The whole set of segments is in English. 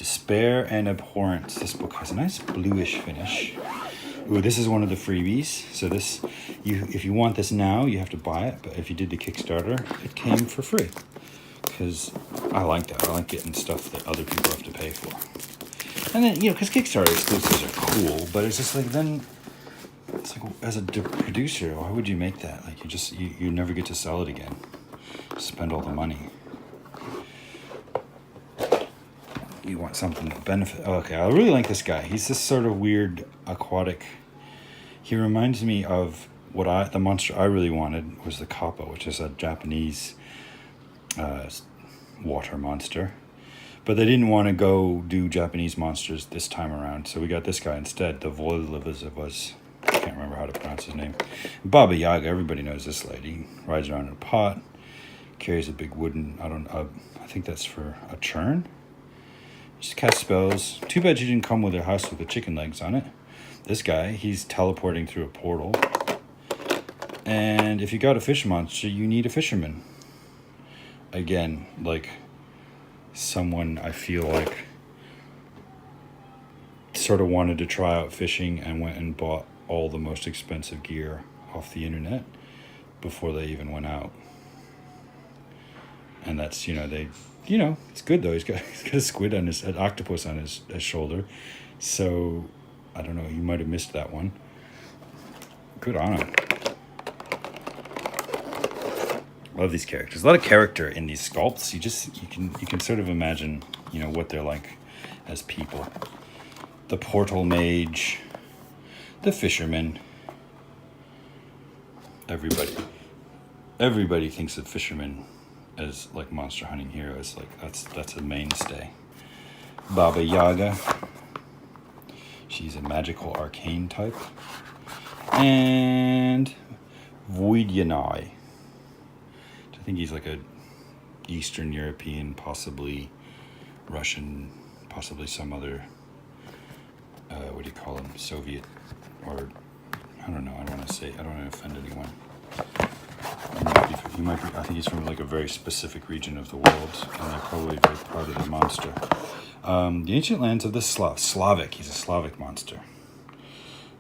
Despair and Abhorrence. This book has a nice bluish finish. Ooh, this is one of the freebies. So this, if you want this now, you have to buy it. But if you did the Kickstarter, it came for free. Because I like that. I like getting stuff that other people have to pay for. And then, because Kickstarter exclusives are cool, but it's just like, then, it's like, as a producer, why would you make that? Like, you never get to sell it again. Spend all the money. You want something that benefit. Oh, okay, I really like this guy. He's this sort of weird aquatic. He reminds me of the monster I really wanted was the Kappa, which is a Japanese water monster. But they didn't want to go do Japanese monsters this time around, so we got this guy instead. The Voilivas. I can't remember how to pronounce his name. Baba Yaga. Everybody knows this lady. Rides around in a pot. Carries a big wooden. I think that's for a churn. Just cast spells. Too bad she didn't come with her house with the chicken legs on it. This guy, he's teleporting through a portal. And if you got a fish monster, you need a fisherman. Again, like someone I feel like sort of wanted to try out fishing and went and bought all the most expensive gear off the internet before they even went out. And that's, it's good though. He's got a squid on an octopus on his shoulder. So, I don't know, you might have missed that one. Good on him. Love these characters. A lot of character in these sculpts. You can sort of imagine, what they're like as people. The portal mage, the fisherman. Everybody thinks of fishermen as like monster hunting heroes. Like that's a mainstay. Baba Yaga. She's a magical arcane type. And Voidyanai. I think he's like a Eastern European, possibly Russian, possibly some other, what do you call him, Soviet, or, I don't know, I don't want to offend anyone. He might be, I think he's from like a very specific region of the world, and they're probably very proud of the monster. The ancient lands of the Slavic, he's a Slavic monster,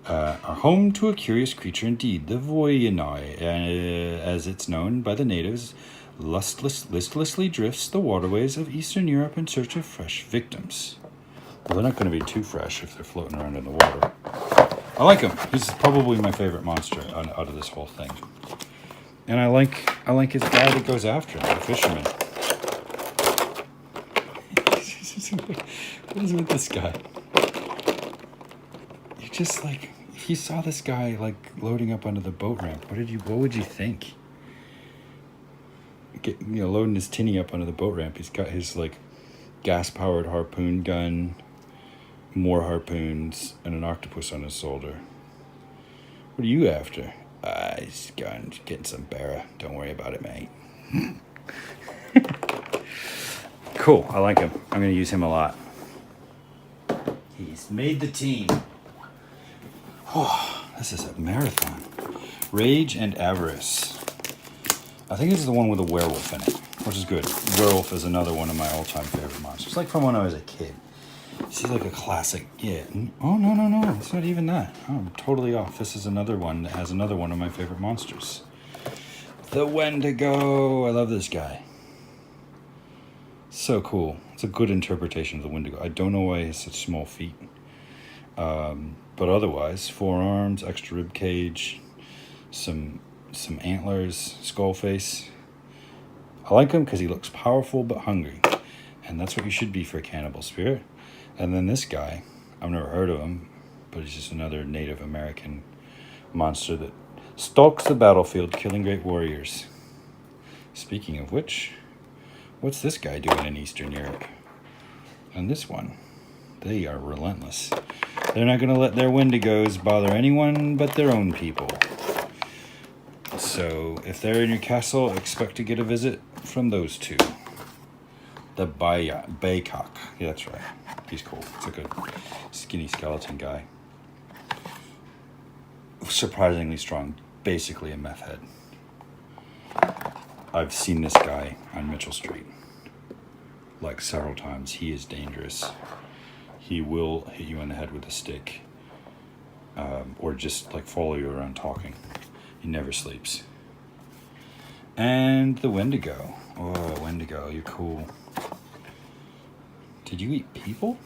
are home to a curious creature indeed, the Voidyanai, as it's known by the natives, listlessly drifts the waterways of Eastern Europe in search of fresh victims. Well, they're not going to be too fresh if they're floating around in the water. I like him. He's probably my favorite monster out of this whole thing. And I like his guy that goes after him, the fisherman. What is with this guy? You just like, if you saw this guy like loading up onto the boat ramp, what would you think? Loading his tinny up onto the boat ramp. He's got his like gas-powered harpoon gun, more harpoons, and an octopus on his shoulder. What are you after? He's getting some barra. Don't worry about it, mate. Cool. I like him. I'm going to use him a lot. He's made the team. Oh, this is a marathon. Rage and Avarice. I think this is the one with a werewolf in it, which is good. Werewolf is another one of my all-time favorite monsters. Like from when I was a kid. This is like a classic. Yeah. Oh, no. It's not even that. Oh, I'm totally off. This is another one that has another one of my favorite monsters. The Wendigo. I love this guy. So cool. It's a good interpretation of the Wendigo. I don't know why he has such small feet. But otherwise, 4 arms, extra rib cage, some antlers, skull face. I like him because he looks powerful but hungry. And that's what you should be for a cannibal spirit. And then this guy, I've never heard of him, but he's just another Native American monster that stalks the battlefield, killing great warriors. Speaking of which, what's this guy doing in Eastern Europe? And this one, they are relentless. They're not going to let their Wendigos bother anyone but their own people. So if they're in your castle, expect to get a visit from those two. The Baycock. Yeah, that's right. He's cool. It's like a skinny skeleton guy. Surprisingly strong. Basically a meth head. I've seen this guy on Mitchell Street. like several times. He is dangerous. He will hit you in the head with a stick, or just like follow you around talking. He never sleeps. And the Wendigo. Oh, Wendigo, you're cool. Did you eat people?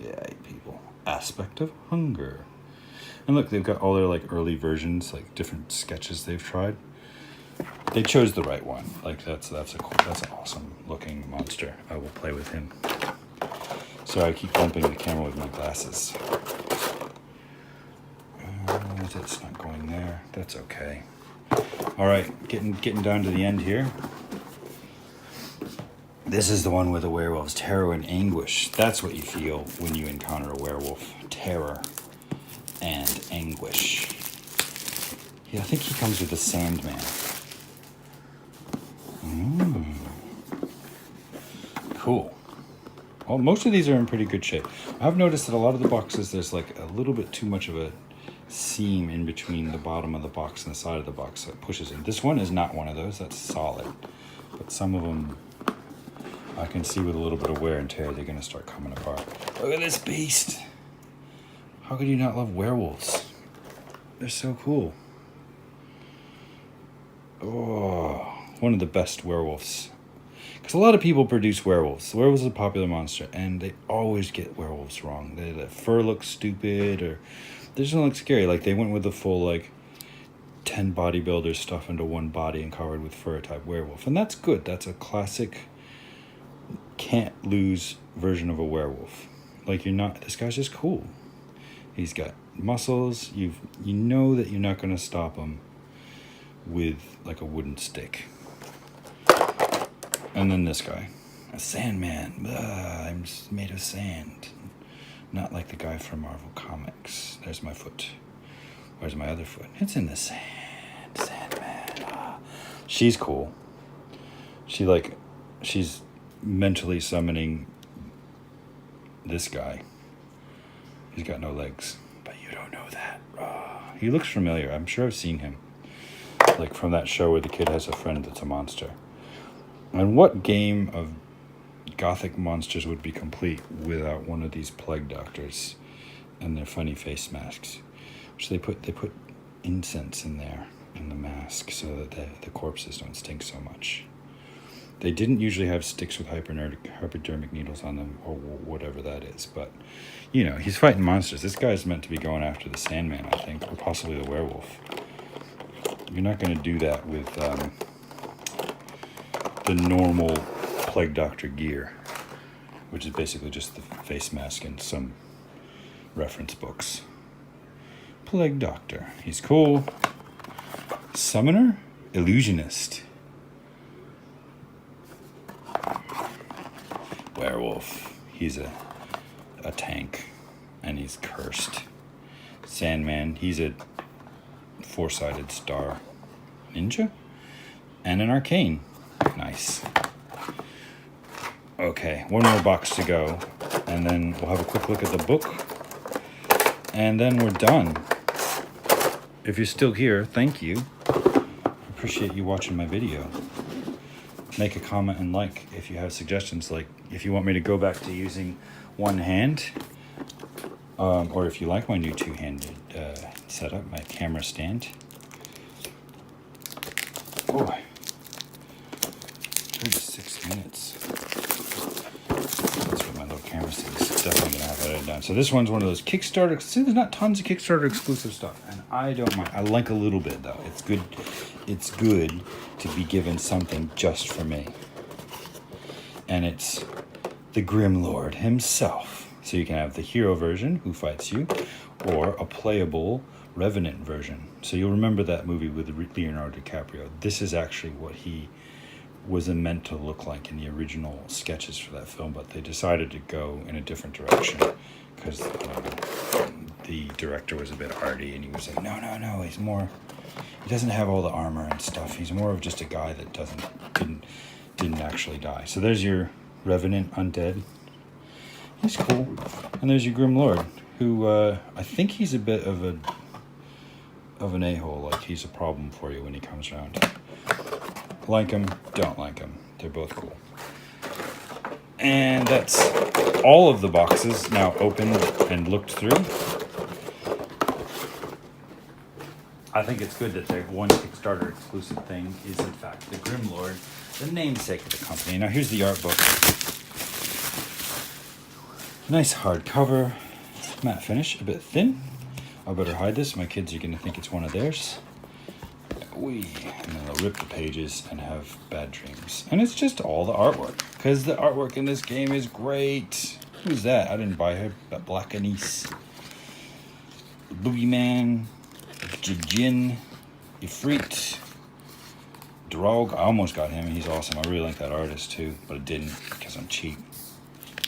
Yeah, I ate people. Aspect of Hunger. And look, they've got all their like early versions, like different sketches they've tried. They chose the right one. Like that's an awesome looking monster. I will play with him. So I keep bumping the camera with my glasses. It's not going there. That's okay. All right, getting down to the end here. This is the one with the werewolves. Terror and anguish. That's what you feel when you encounter a werewolf. Terror and anguish. Yeah, I think he comes with the Sandman. Cool. Well, most of these are in pretty good shape. I've noticed that a lot of the boxes, there's like a little bit too much of a seam in between the bottom of the box and the side of the box, so it pushes in. This one is not one of those. That's solid. But some of them, I can see with a little bit of wear and tear, they're going to start coming apart. Look at this beast. How could you not love werewolves? They're so cool. Oh, one of the best werewolves. Because a lot of people produce werewolves. Werewolves is a popular monster, and they always get werewolves wrong. The fur looks stupid, or they just don't look scary. Like, they went with the full, like, 10 bodybuilders stuffed into one body and covered with fur type werewolf. And that's good. That's a classic, can't lose version of a werewolf. Like, this guy's just cool. He's got muscles. You know that you're not going to stop him with, like, a wooden stick. And then this guy, a Sandman. I'm just made of sand. Not like the guy from Marvel Comics. There's my foot. Where's my other foot? It's in the sand. Sandman. She's cool. She's mentally summoning this guy. He's got no legs, but you don't know that. He looks familiar. I'm sure I've seen him. Like from that show where the kid has a friend that's a monster. And what game of gothic monsters would be complete without one of these plague doctors and their funny face masks? Which they put incense in there in the mask so that the corpses don't stink so much. They didn't usually have sticks with hypodermic needles on them or whatever that is, but you know, he's fighting monsters. This guy's meant to be going after the Sandman, I think, or possibly the werewolf. You're not going to do that with the normal plague doctor gear, which is basically just the face mask and some reference books. Plague doctor. He's cool. Summoner? Illusionist. Werewolf. He's a tank, and he's cursed. Sandman. He's a four-sided star ninja and an arcane. Nice. Okay, one more box to go, and then we'll have a quick look at the book, and then we're done. If you're still here, thank you. I appreciate you watching my video. Make a comment and like if you have suggestions, like if you want me to go back to using one hand, or if you like my new two-handed setup, my camera stand. Oh, 36 minutes. That's what my little camera says. Definitely gonna have that edited down. So this one's one of those Kickstarter. See, there's not tons of Kickstarter exclusive stuff, and I don't mind. I like a little bit though. It's good. It's good to be given something just for me. And it's the Grimlord himself. So you can have the hero version, who fights you, or a playable Revenant version. So you'll remember that movie with Leonardo DiCaprio. This is actually what he was meant to look like in the original sketches for that film, but they decided to go in a different direction because the director was a bit arty, and he was like, no, he's more, he doesn't have all the armor and stuff. He's more of just a guy that didn't actually die. So there's your Revenant undead. He's cool. And there's your Grimlord, who I think he's a bit of an a-hole. Like, he's a problem for you when he comes around. Like him, don't like him. They're both cool. And that's all of the boxes now opened and looked through. I think it's good that the one Kickstarter exclusive thing is in fact the Grimlord, the namesake of the company. Now here's the art book. Nice hardcover, matte finish, a bit thin. I better hide this. My kids are going to think it's one of theirs. And then they'll rip the pages and have bad dreams. And it's just all the artwork, because the artwork in this game is great. Who's that? I didn't buy her, but Black Anise. Boogeyman, Jin, Ifrit, Drog. I almost got him, and he's awesome. I really like that artist too, but I didn't because I'm cheap.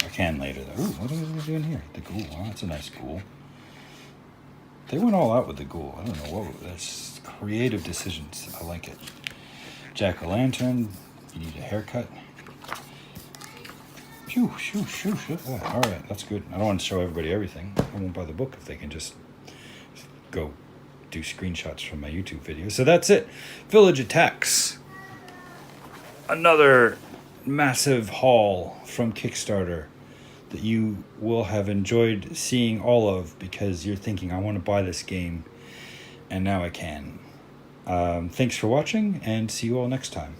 I can later though. Ooh, what are we doing here? The ghoul. Oh, that's a nice ghoul. They went all out with the ghoul. I don't know what. That's creative decisions. I like it. Jack-o'-lantern. You need a haircut. Phew, shoo. All right, that's good. I don't want to show everybody everything. I won't buy the book if they can just go do screenshots from my YouTube video. So that's it. Village Attacks. Another massive haul from Kickstarter that you will have enjoyed seeing all of, because you're thinking, I want to buy this game, and now I can. Thanks for watching, and see you all next time.